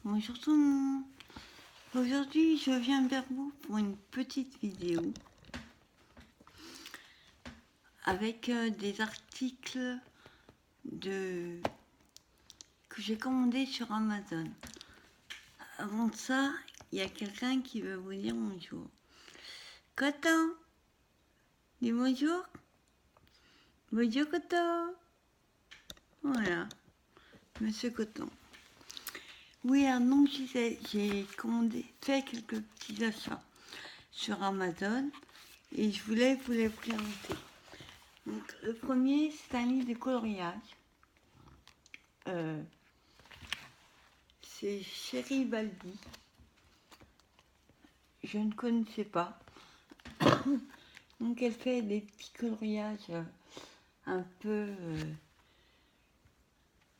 Bonjour tout le monde. Aujourd'hui, je viens vers vous pour une petite vidéo avec des articles que j'ai commandés sur Amazon. Avant ça, il y a quelqu'un qui veut vous dire bonjour. Coton, dis bonjour. Bonjour Coton. Voilà, Monsieur Coton. Oui, alors donc j'ai fait quelques petits achats sur Amazon et je voulais vous les présenter. Donc, le premier, c'est un livre de coloriage. C'est Chérie Baldi. Je ne connaissais pas. Donc, elle fait des petits coloriages un peu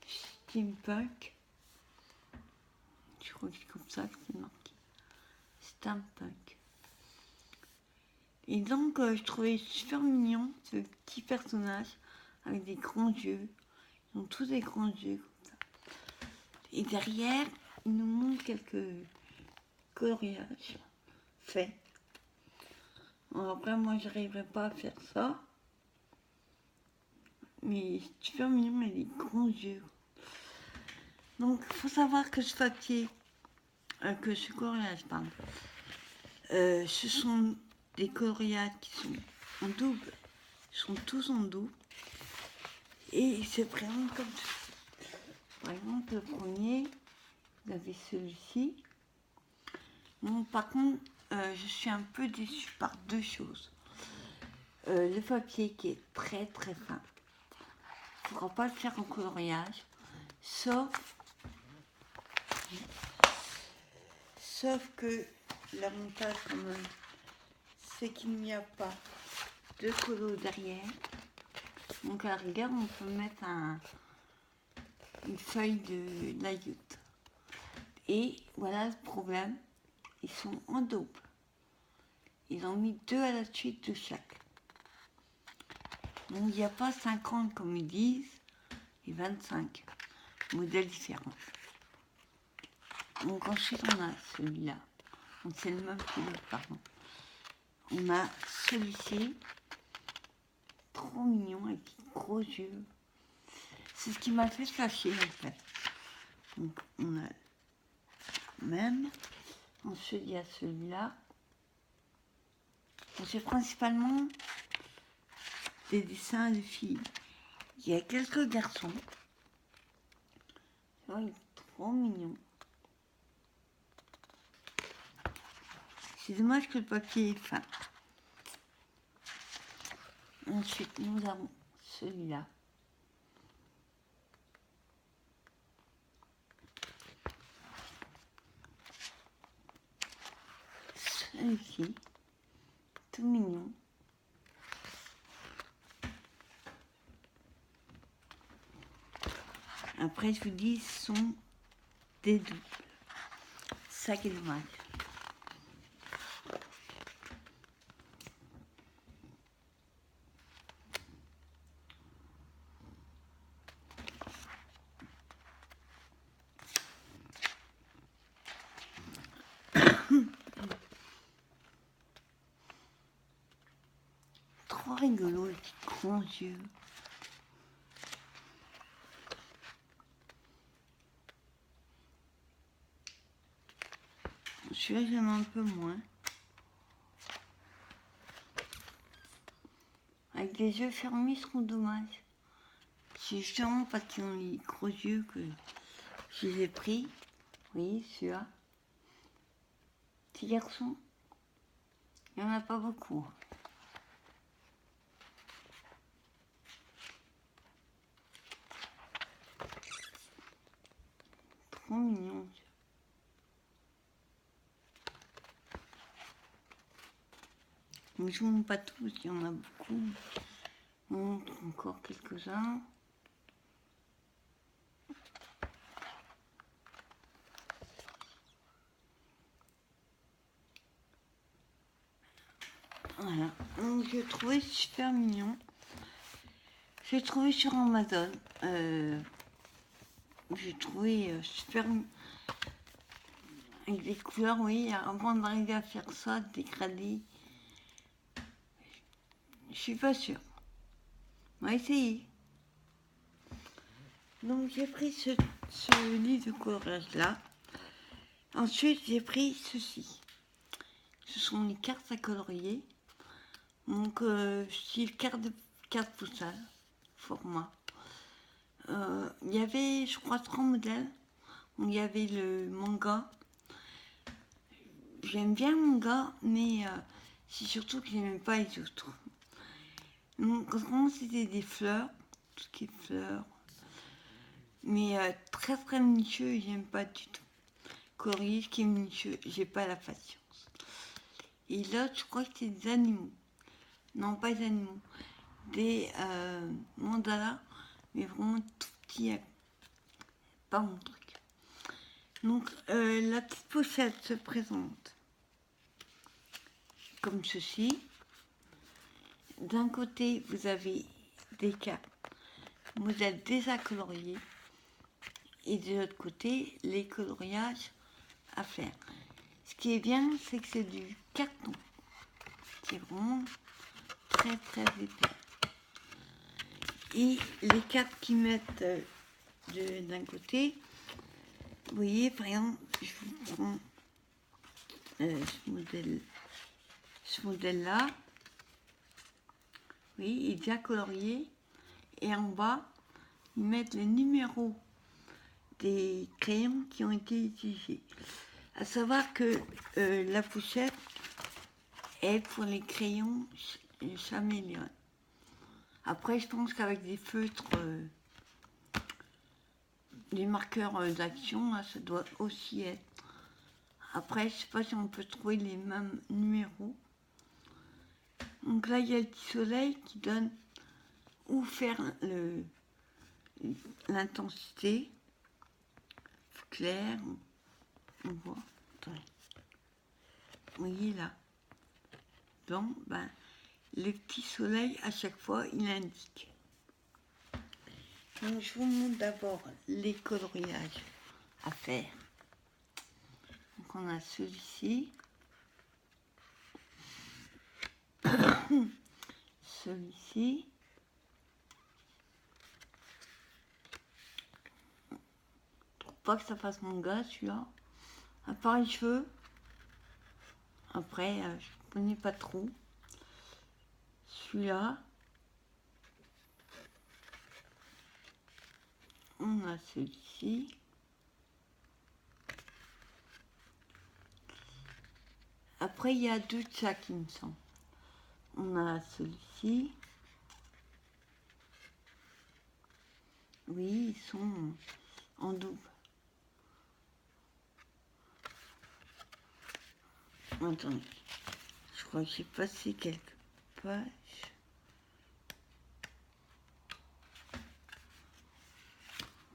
steampunk. Je crois que c'est comme ça que c'est marqué. Steampunk. Et donc, je trouvais super mignon ce petit personnage avec des grands yeux. Ils ont tous des grands yeux comme ça. Et derrière, il nous montre quelques coloriages faits. Alors après, moi, j'arriverai pas à faire ça. Mais c'est super mignon, mais les grands yeux. Donc, il faut savoir que ce papier, que ce coloriage, pardon, ce sont des coloriages qui sont en double. Ils sont tous en double. Et ils se présentent comme ça. Par exemple, le premier, vous avez celui-ci. Bon, par contre, je suis un peu déçue par deux choses. Le papier qui est très très fin. Il ne faudra pas le faire en coloriage, sauf que l'avantage quand même, c'est qu'il n'y a pas de colo derrière. Donc à la rigueur, on peut mettre une feuille de layout. Et voilà le problème, ils sont en double. Ils ont mis 2 à la suite de chaque. Donc il n'y a pas 50 comme ils disent, et 25 modèles différents. Donc ensuite on a celui-là. Donc c'est le même pilote, pardon. On a celui-ci, trop mignon avec des gros yeux. C'est ce qui m'a fait flasher en fait. Donc on a même. Ensuite il y a celui-là. C'est principalement des dessins de filles. Il y a quelques garçons. Oh, il est trop mignon. C'est dommage que le papier est fin. Ensuite, nous avons celui-là. Celui-ci, tout mignon. Après, je vous dis, ce sont des doubles. Ça qui est dommage. Trop rigolo, les petits grands yeux. Celui-là, j'aime un peu moins. Avec les yeux fermés, ils seront dommages. C'est justement parce qu'ils ont les gros yeux que je les ai pris. Oui, celui-là. Petit garçon, il n'y en a pas beaucoup. Trop mignon. Mais je ne vous montre pas tous, il y en a beaucoup. On montre encore quelques-uns. Voilà, donc j'ai trouvé super mignon. J'ai trouvé sur Amazon. J'ai trouvé super mignon. Avec des couleurs, oui, avant d'arriver à faire ça, dégradé, je suis pas sûre. On va essayer. Donc j'ai pris ce livre de coloriage là. Ensuite j'ai pris ceci. Ce sont les cartes à colorier. Donc style carte postale, format. Il y avait, je crois, 3 modèles. Donc, il y avait le manga. J'aime bien le manga, mais c'est surtout que j'aimais pas les autres. Donc autrement c'était des fleurs, tout ce qui est fleurs. Mais très très minutieux, j'aime pas du tout. Colorier, ce qui est minutieux, j'ai pas la patience. Et l'autre, je crois que c'était des animaux. Non, pas des animaux. Des mandalas, mais vraiment tout petits. Pas mon truc. Donc, la petite pochette se présente comme ceci. D'un côté, vous avez des cartes, modèles déjà coloriés. Et de l'autre côté, les coloriages à faire. Ce qui est bien, c'est que c'est du carton. C'est vraiment très très épais. Et les cartes qu'ils mettent d'un côté, vous voyez, par exemple, je vous prends ce modèle-là. Oui, il est déjà colorié. Et en bas, ils mettent le numéro des crayons qui ont été utilisés. À savoir que la pochette est pour les crayons Chameleon. Après, je pense qu'avec des feutres, des marqueurs d'action, là, ça doit aussi être. Après, je sais pas si on peut trouver les mêmes numéros. Donc là, il y a le petit soleil qui donne où faire l'intensité. Clair, on voit. Attendez. Vous voyez là. Donc, ben, le petit soleil, à chaque fois, il indique. Donc, je vous montre d'abord les coloriages à faire. Donc, on a celui-ci. Celui-ci. Je trouve pas que ça fasse mon gars, celui-là. À part les cheveux. Après, je ne connais pas trop. Celui-là. On a celui-ci. Après, il y a deux de chaque, il me semble. On a celui-ci. Oui, ils sont en double. Attendez, je crois que j'ai passé quelques pages.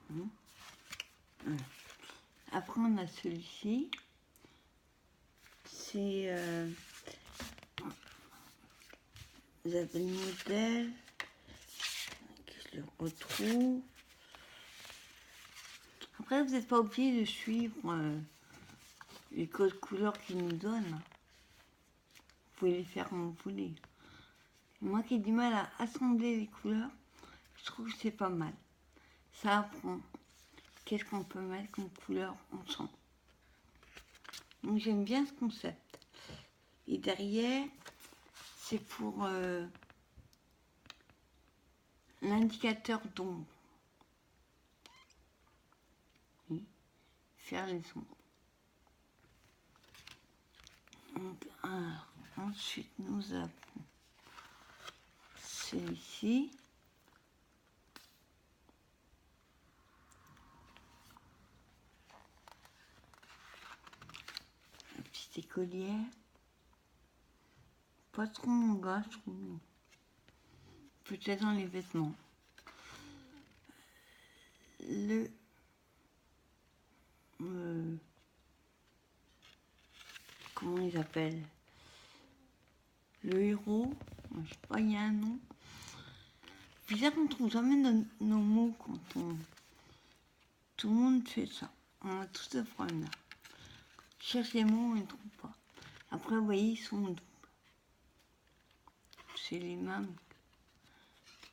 Voilà. Après, on a celui-ci. C'est... vous avez le modèle. Je le retrouve. Après, vous n'êtes pas obligé de suivre les codes couleurs qu'ils nous donnent. Vous pouvez les faire comme vous voulez. Moi qui ai du mal à assembler les couleurs, je trouve que c'est pas mal. Ça apprend. Qu'est-ce qu'on peut mettre comme couleur ensemble. Donc j'aime bien ce concept. Et derrière, c'est pour l'indicateur d'ombre. Oui, faire les ombres. Donc, ensuite, nous avons celui-ci. La petite écolière. Pas trop mon gars, je trouve. Peut-être dans les vêtements. Comment ils appellent? Le héros. Je sais pas, il y a un nom. Bizarre qu'on trouve jamais nos mots quand on... Tout le monde fait ça. On a tous ce problème là. Je cherche les mots, on ne trouve pas. Après, vous voyez, ils sont en double. C'est les mêmes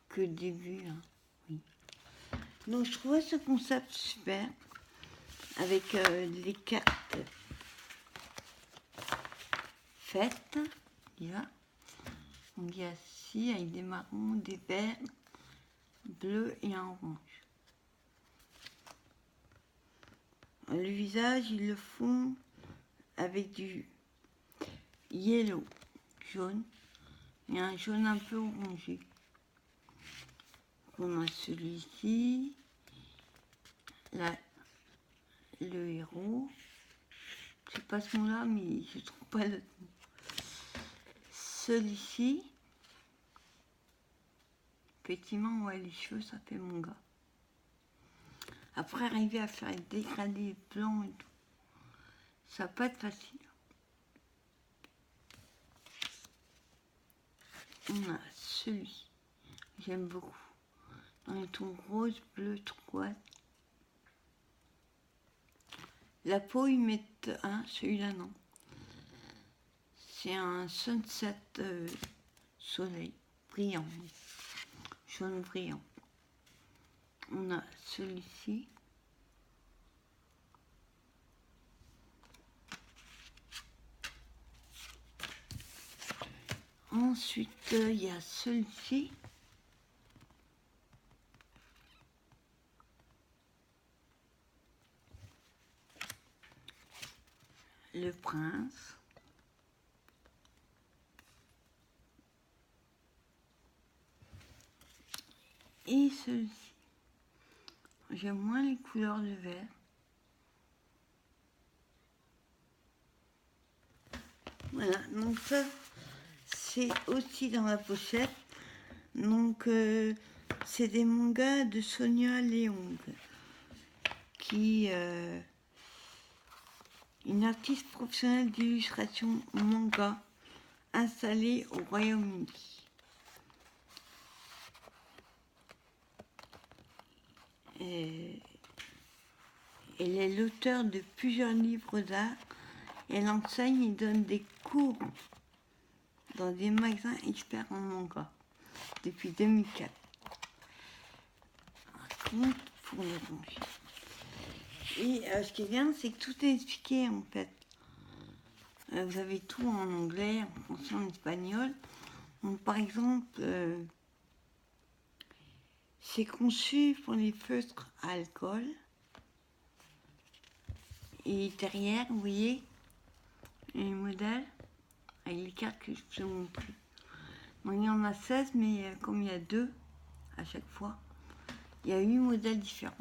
que le début. Hein. Oui. Donc, je trouvais ce concept super avec les cartes faites, déjà. Donc, il y a ici avec des marrons, des verts, bleus et un orange. Le visage, ils le font avec du yellow, jaune, et un jaune un peu orangé. On a celui-ci, là, le héros. Je sais pas ce mot-là, mais je trouve pas le mot. Celui-ci, effectivement, ouais, les cheveux, ça fait mon gars. Après, arriver à faire dégrader les plans et tout, ça va pas être facile. On a celui, j'aime beaucoup. Dans les tons rose, bleu, turquoise. La peau, ils mettent un, celui-là non. C'est un sunset soleil, brillant, jaune brillant. On a celui-ci. Ensuite, il y a celui-ci. Le prince. Et celui-ci. J'aime moins les couleurs de vert. Voilà, donc ça, c'est aussi dans la pochette. Donc, c'est des mangas de Sonia Leong, qui une artiste professionnelle d'illustration manga installée au Royaume-Uni. Elle est l'auteur de plusieurs livres d'art. Elle enseigne et donne des cours dans des magasins experts en manga depuis 2004. Un compte pour les ranger. Et ce qui est bien, c'est que tout est expliqué en fait. Vous avez tout en anglais, en français, en espagnol. Donc, par exemple, c'est conçu pour les feutres à alcool. Et derrière, vous voyez, les modèles avec les cartes que je vous ai montrées. Bon, il y en a 16, mais comme il y a 2 à chaque fois, il y a 8 modèles différents.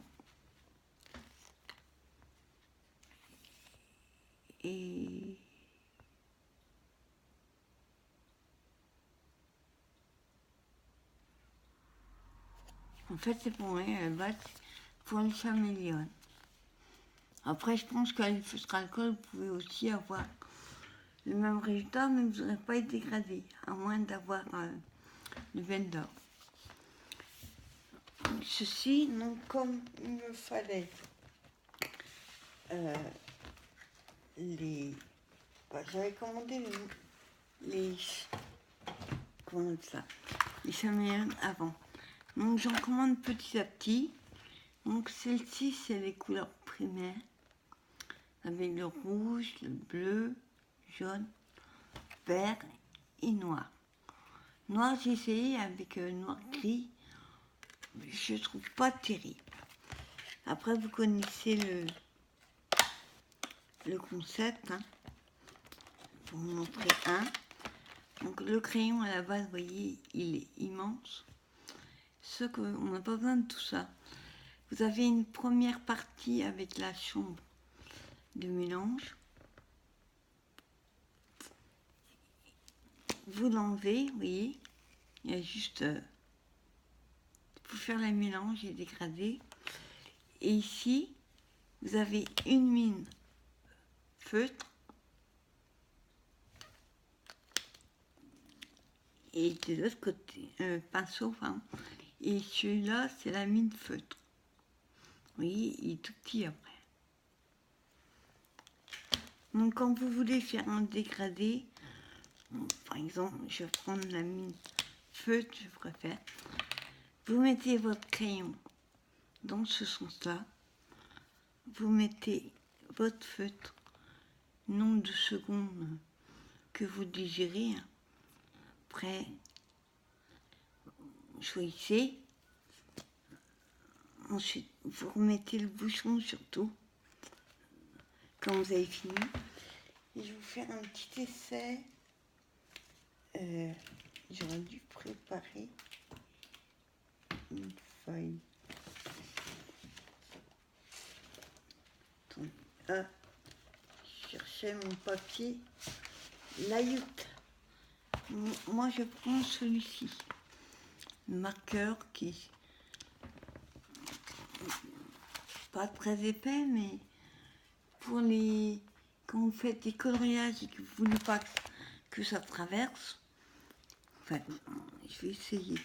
Et en fait, c'est pour les caméléons. Après, je pense qu'à l'effet alcool, vous pouvez aussi avoir le même résultat, mais vous n'aurez pas été dégradé, à moins d'avoir le vendor. Ceci, donc, comme il me fallait j'avais commandé comment on appelle ça, les caméléons avant. Donc, j'en commande petit à petit. Donc, celle-ci, c'est les couleurs primaires, avec le rouge, le bleu, jaune, vert et noir. Noir, j'ai essayé avec noir gris, je trouve pas terrible. Après, vous connaissez le concept, hein, pour vous montrer un. Donc, le crayon à la base, vous voyez, il est immense. Ce qu'on n'a pas besoin de tout ça. Vous avez une première partie avec la chambre de mélange. Vous l'enlevez, vous voyez, il y a juste pour faire le mélange et dégrader. Et ici, vous avez une mine feutre et de l'autre côté, pinceau, enfin, et celui-là, c'est la mine feutre. Vous voyez, il est tout petit après. Donc quand vous voulez faire un dégradé, par exemple, je vais prendre la mine feutre, je préfère. Vous mettez votre crayon dans ce sens-là. Vous mettez votre feutre, nombre de secondes que vous désirez. Après, choisissez. Ensuite, vous remettez le bouchon surtout quand vous avez fini. Et je vais vous faire un petit essai. J'aurais dû préparer une feuille. Attendez, je cherchais mon papier. Layout. Moi, je prends celui-ci. Le marqueur qui est pas très épais, mais pour les... Quand vous faites des coloriages et que vous ne voulez pas que ça traverse, enfin, je vais essayer.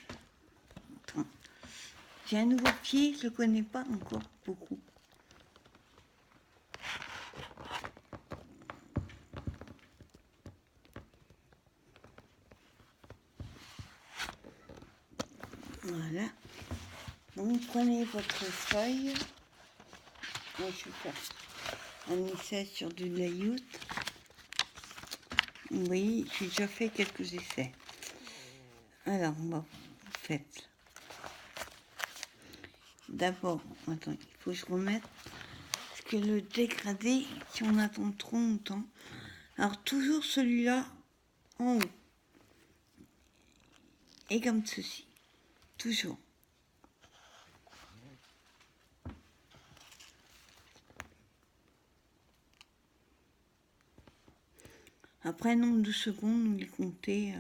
Attends. J'ai un nouveau pied, je ne connais pas encore beaucoup. Voilà. Donc prenez votre feuille. Moi, je vais faire un essai sur du layout. Oui, j'ai déjà fait quelques essais. Alors, bon, faites. D'abord, attends, il faut que je remette. Parce que le dégradé, si on attend trop longtemps. Alors, toujours celui-là en haut. Et comme ceci. Toujours. Après, nombre de secondes, vous les comptez.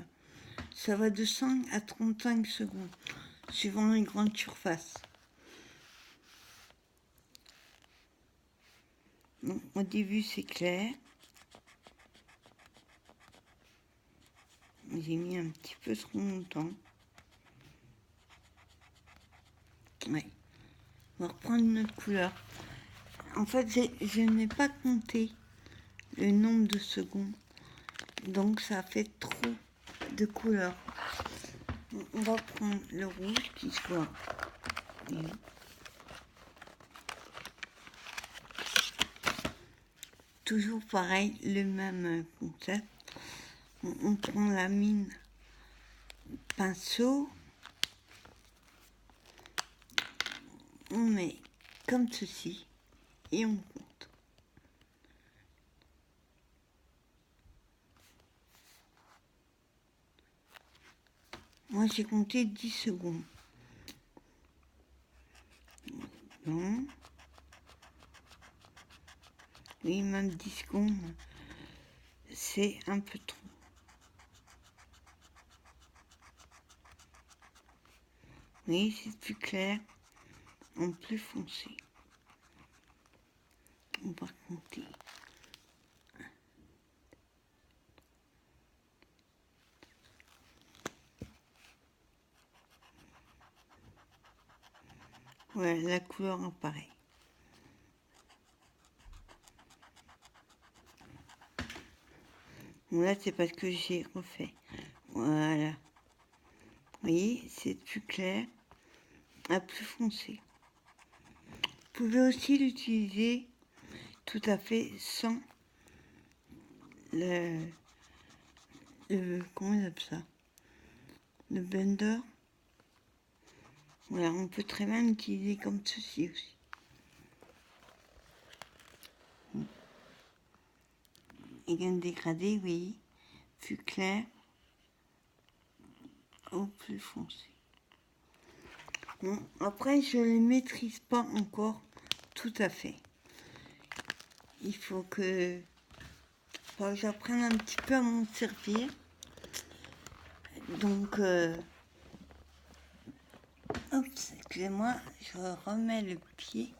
Ça va de 5 à 35 secondes, suivant les grandes surfaces. Donc, au début, c'est clair. J'ai mis un petit peu trop longtemps. Ouais. On va reprendre une autre couleur. En fait, je n'ai pas compté le nombre de secondes. Donc, ça fait trop de couleurs. On va prendre le rouge qui soit... Toujours pareil, le même concept. On prend la mine pinceau. On met comme ceci et on compte. Moi, j'ai compté 10 secondes. Non. Oui, même 10 secondes, c'est un peu trop. Oui, c'est plus clair, en plus foncé. On va compter. Voilà, la couleur apparaît. Bon, là, c'est parce que j'ai refait. Voilà. Vous voyez, c'est plus clair, plus foncé. Vous pouvez aussi l'utiliser tout à fait sans comment on appelle ça, le blender. Voilà, on peut très bien l'utiliser comme ceci aussi. Il y a un dégradé, oui, plus clair ou plus foncé. Bon, après, je ne les maîtrise pas encore tout à fait. Il faut que j'apprenne un petit peu à m'en servir. Donc, excusez-moi, je remets le pied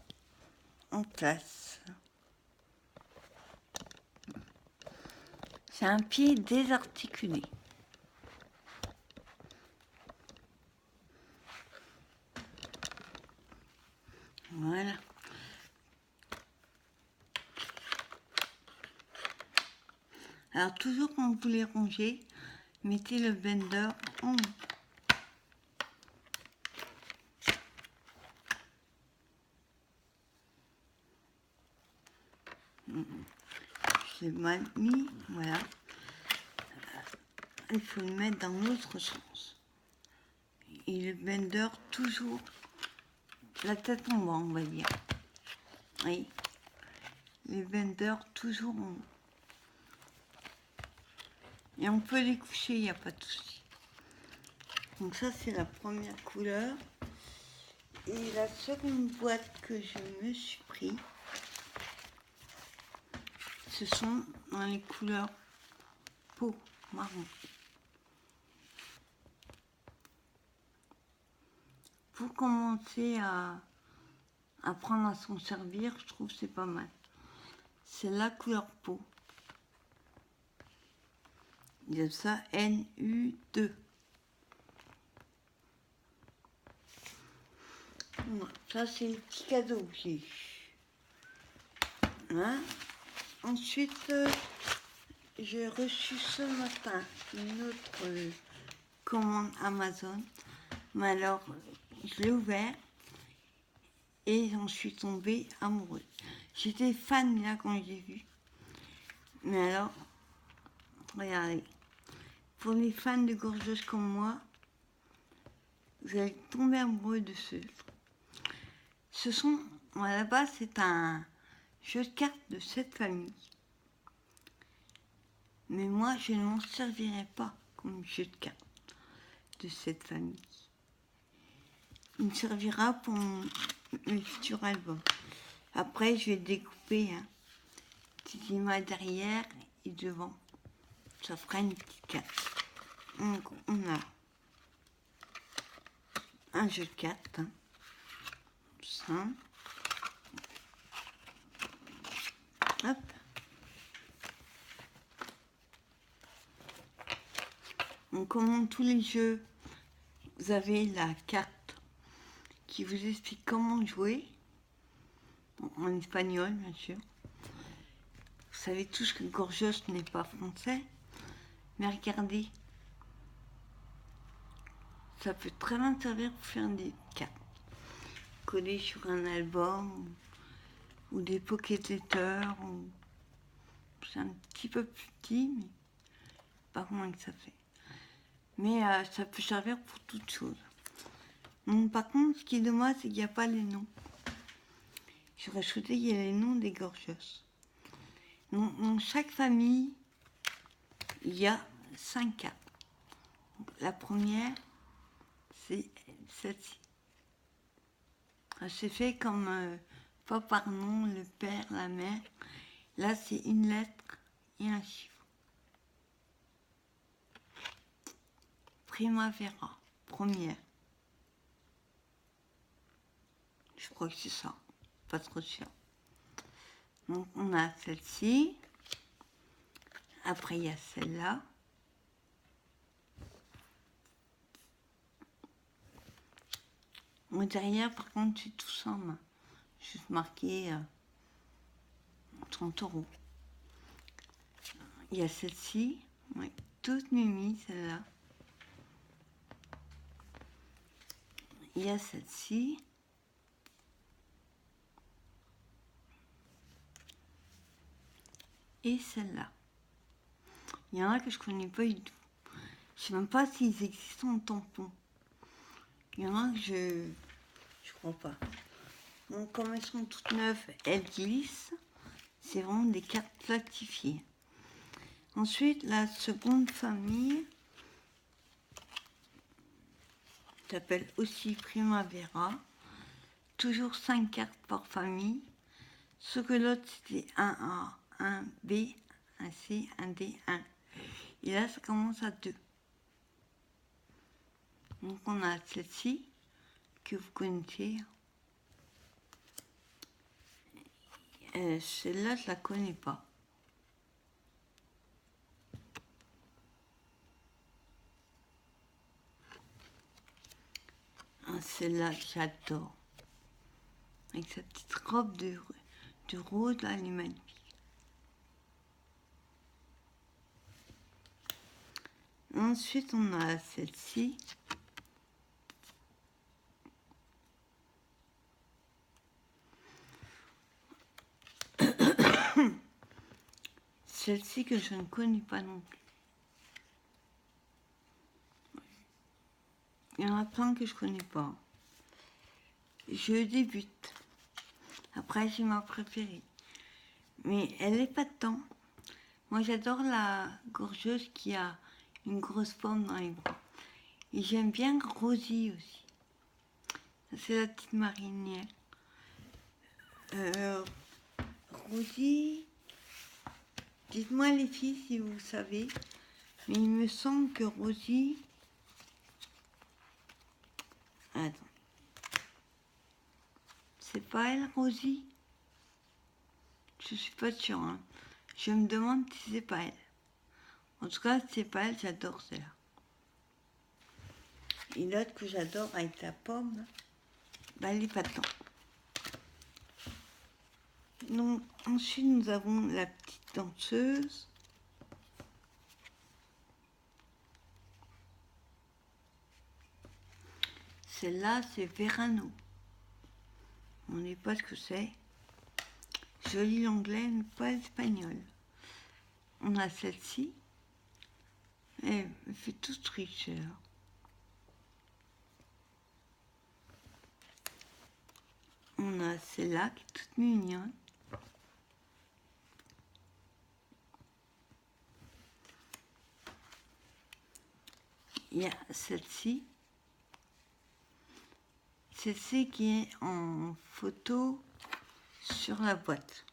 en place. C'est un pied désarticulé. Voilà. Alors toujours quand vous les rongez, mettez le blender en haut. Je l'ai mal mis, voilà. Il faut le mettre dans l'autre sens. Et le blender toujours la tête en bas, on va dire. Oui. Les blenders toujours en haut. Et on peut les coucher, il n'y a pas de souci. Donc ça, c'est la première couleur. Et la seconde boîte que je me suis pris, ce sont dans les couleurs peau marron. Pour commencer à apprendre à s'en servir, je trouve que c'est pas mal. C'est la couleur peau. Il y a ça NU2. Voilà, ça c'est le petit cadeau que j'ai eu. Voilà. Ensuite, j'ai reçu ce matin une autre commande Amazon. Mais alors, je l'ai ouvert et j'en suis tombée amoureuse. J'étais fan là quand j'ai vu. Mais alors, regardez, pour les fans de gorgeuse comme moi, vous allez tomber amoureux de ceux. Ce sont, à la base, c'est un jeu de cartes de cette famille. Mais moi, je ne m'en servirai pas comme jeu de cartes de cette famille. Il me servira pour mes futurs albums. Après, je vais découper petite image derrière et devant. Ça fera une petite carte. Donc, on a un jeu de cartes. Ça. Hop. Donc, comme tous les jeux, vous avez la carte qui vous explique comment jouer. En espagnol, bien sûr. Vous savez tous que gorgeuse n'est pas français. Mais regardez. Ça peut très bien servir pour faire des cartes. Coller sur un album ou des pocket letters. C'est un petit peu plus petit, mais pas comment que ça fait. Mais ça peut servir pour toutes choses. Donc, par contre, ce qui est dommage, c'est qu'il n'y a pas les noms. J'aurais souhaité qu'il y ait les noms des gorgeusses. Donc, dans chaque famille, il y a 5 cartes. Donc, la première, c'est celle-ci. C'est fait comme pas par nom, le père, la mère. Là, c'est une lettre et un chiffre. Primavera, première. Je crois que c'est ça, pas trop sûr. Donc on a celle-ci. Après il y a celle-là. Derrière, par contre, c'est tout ça en main. Juste marqué 30 €. Il y a celle-ci, oui, toute mimi, celle-là. Il y a celle-ci. Et celle-là. Il y en a que je connais pas du tout. Je sais même pas s'ils existent en tampon. Il y en a que je crois pas. Donc comme elles sont toutes neuves, elles glissent. C'est vraiment des cartes plastifiées. Ensuite, la seconde famille s'appelle aussi Primavera. Toujours 5 cartes par famille. Ce que l'autre, c'était un A, un B, un C, un D, un. Et là, ça commence à 2. Donc, on a celle-ci, que vous connaissez. Celle-là, je la connais pas. Celle-là, j'adore. Avec sa petite robe de rose, là, elle est magnifique. Ensuite, on a celle-ci. Celle-ci que je ne connais pas non plus. Il y en a plein que je connais pas. Je débute. Après, j'ai ma préférée. Mais elle n'est pas dedans. Moi, j'adore la gorgeuse qui a une grosse pomme dans les bras. Et j'aime bien Rosie aussi. Ça, c'est la petite marinière. Rosie, dites-moi les filles si vous savez. Mais il me semble que Rosie... Attends. C'est pas elle, Rosie? Je suis pas sûre. Hein. Je me demande si c'est pas elle. En tout cas, si c'est pas elle, j'adore celle-là. Et l'autre que j'adore avec la pomme, bah, elle n'est pas dedans. Donc, ensuite, nous avons la petite danseuse. Celle-là, c'est Verano. On n'est pas ce que c'est. Je lis l'anglais, mais pas l'espagnol. On a celle-ci. Elle fait toute richeur. On a celle-là qui est toute mignonne. Il y a celle-ci. Celle-ci qui est en photo sur la boîte.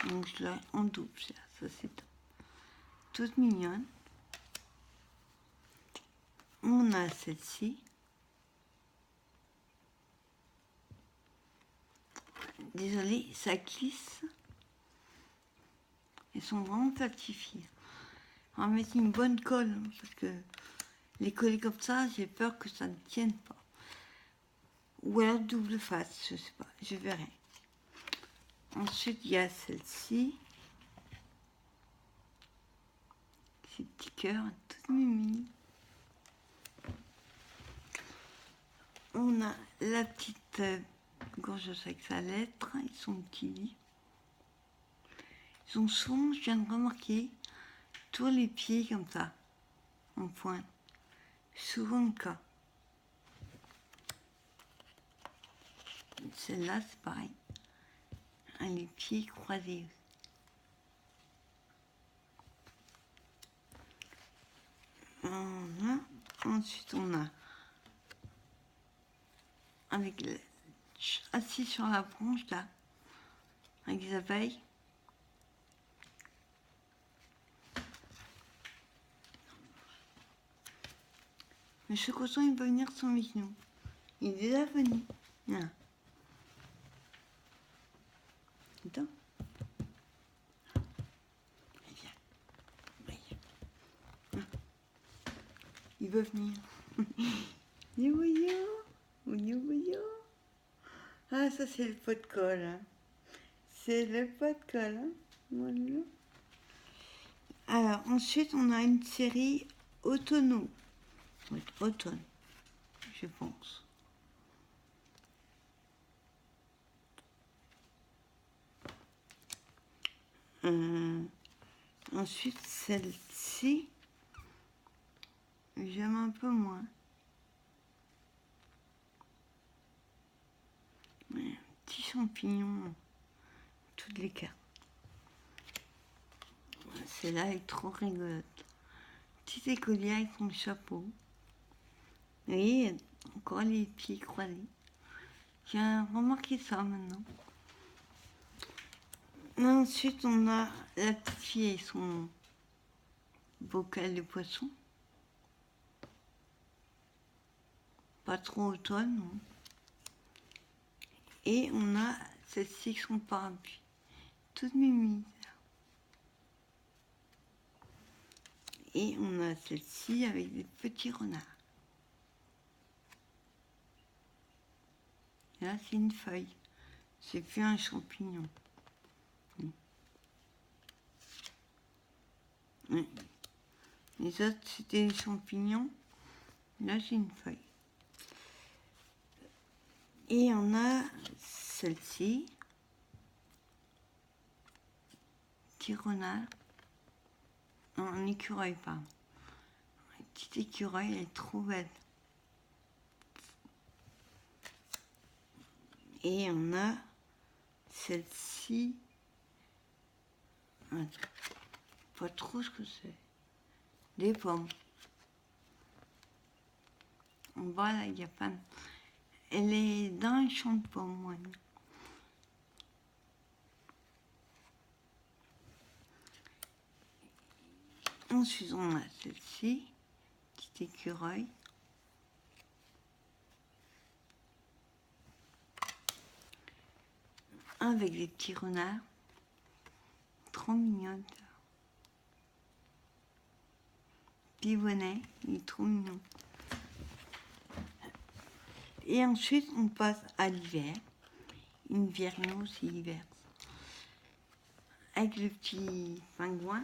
Donc je l'ai en double, ça c'est toute mignonne. On a celle-ci. Désolée, ça glisse. Elles sont vraiment plastifiées. On va mettre une bonne colle, parce que les coller comme ça, j'ai peur que ça ne tienne pas. Ou alors double face, je sais pas, je verrai. Ensuite, il y a celle-ci. Ces petits cœurs, toutes mimi. On a la petite gorgeuse avec sa lettre et son petit lit. Ils ont souvent, je viens de remarquer, tous les pieds comme ça, en pointe. Souvent le cas. Celle-là, c'est pareil. Les pieds croisés. Voilà. Ensuite, on a avec assis sur la branche là, avec les abeilles. Le chocolat, il va venir sur mes genoux. Il est déjà venu. Voilà. Attends. Il veut venir. Yo. Ah, ça c'est le pot de colle. Hein. C'est le pot de colle. Hein. Voilà. Alors, ensuite, on a une série automne, je pense. Ensuite, celle-ci, j'aime un peu moins. Un petit champignon, toutes les cartes. Celle-là est trop rigolote. Petit écolier avec son chapeau. Et encore les pieds croisés. J'ai remarqué ça maintenant. Ensuite, on a la petite fille et son bocal de poisson. Pas trop automne, non. Et on a celle-ci qui sont parapluie. Toute mimi. Et on a celle-ci avec des petits renards. Et là, c'est une feuille. C'est plus un champignon. Oui. Les autres, c'était des champignons. Là, j'ai une feuille. Et on a celle-ci. Petit renard. Non, un écureuil, pardon. Un petit écureuil, elle est trop belle. Et on a celle-ci. Pas trop ce que c'est. Des pommes. Voilà, il y a pas. Elle est dans un champ de pommes, ouais. Ensuite, on a celle-ci, petit écureuil. Avec des petits renards. Trop mignonne. Pivonnet, il est trop mignon. Et ensuite, on passe à l'hiver. Une Vierno, c'est l'hiver. Avec le petit pingouin.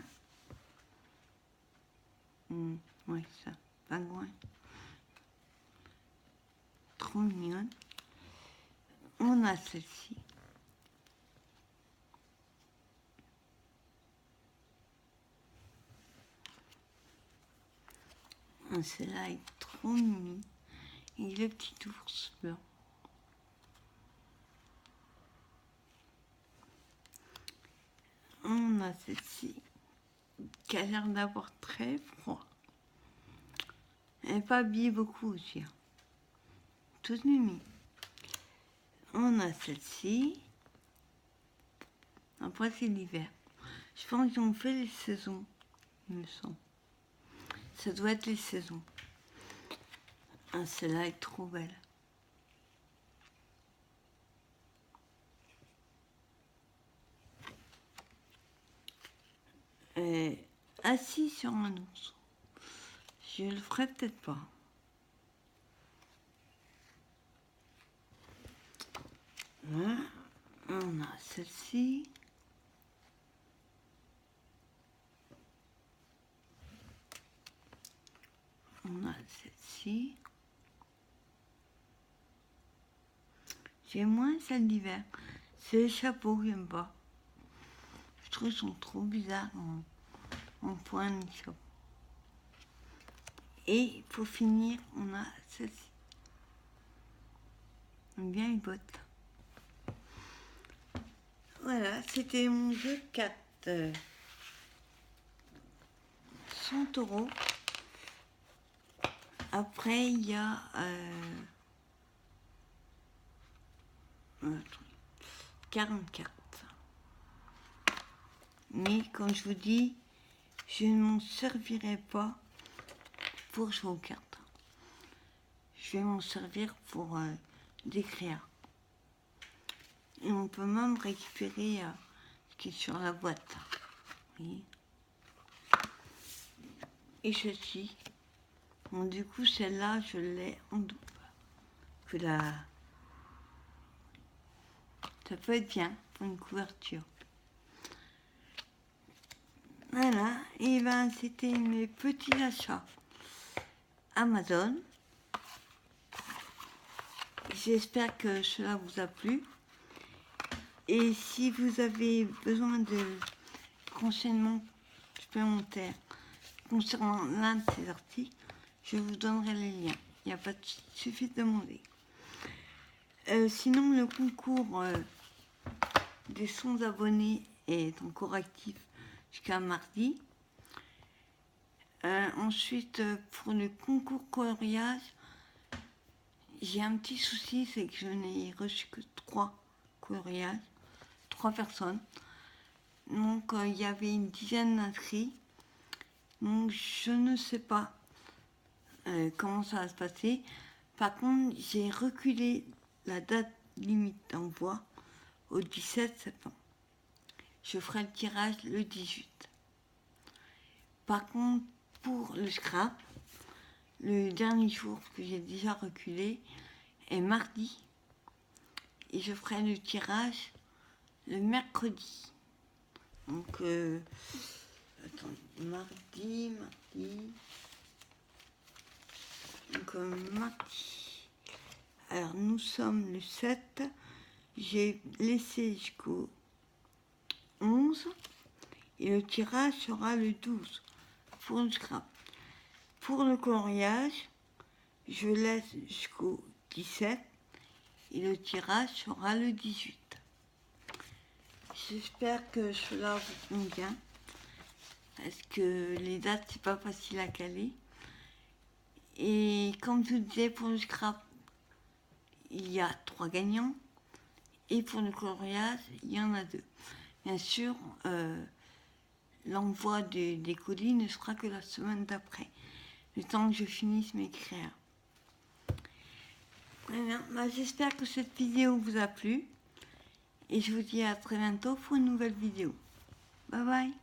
Ouais, ça, pingouin. Trop mignonne. On a celle-ci. Celle-là est trop mimi. Et le petit ours blanc. On a celle-ci qui a l'air d'avoir très froid. Elle n'est pas habillée beaucoup aussi. Hein. Toute mimi. On a celle-ci. Après, c'est l'hiver. Je pense qu'ils ont fait les saisons, il me semble. Ça doit être les saisons. Ah, celle-là est trop belle. Assis sur un ours. Je le ferai peut-être pas. Voilà. On a celle-ci. On a celle-ci. J'ai moins celle d'hiver. C'est les chapeaux que j'aime pas. Je trouve qu'ils sont trop bizarres en pointe les chapeaux. Et pour finir, on a celle-ci. On aime bien les bottes. Voilà, c'était mon jeu 4. 100 €. Après, il y a 40 cartes. Mais comme je vous dis, je ne m'en servirai pas pour jouer aux cartes. Je vais m'en servir pour décrire. Et on peut même récupérer ce qui est sur la boîte. Oui. Et ceci. Bon, du coup, celle-là, je l'ai en double. Ça peut être bien pour une couverture. Voilà, et ben c'était mes petits achats Amazon. J'espère que cela vous a plu. Et si vous avez besoin de renseignements supplémentaires concernant l'un de ces articles, je vous donnerai les liens. Il n'y a pas de suffit de demander. Sinon, le concours des 100 abonnés est encore actif jusqu'à mardi. Ensuite, pour le concours coloriage, j'ai un petit souci, c'est que je n'ai reçu que 3 coloriages, 3 personnes. Donc, il y avait une dizaine d'inscrits. Donc, je ne sais pas comment ça va se passer. Par contre, j'ai reculé la date limite d'envoi au 17 septembre. Je ferai le tirage le 18. Par contre, pour le scrap, le dernier jour que j'ai déjà reculé est mardi. Et je ferai le tirage le mercredi. Donc, attendez, mardi. Donc mardi. Alors nous sommes le 7. J'ai laissé jusqu'au 11. Et le tirage sera le 12 pour le scrap. Pour le coloriage, je laisse jusqu'au 17 et le tirage sera le 18. J'espère que cela vous convient parce que les dates c'est pas facile à caler. Et comme je vous disais, pour le scrap, il y a 3 gagnants et pour le coloriage, il y en a 2. Bien sûr, l'envoi des colis ne sera que la semaine d'après, le temps que je finisse mes créas. Voilà, j'espère que cette vidéo vous a plu et je vous dis à très bientôt pour une nouvelle vidéo. Bye bye.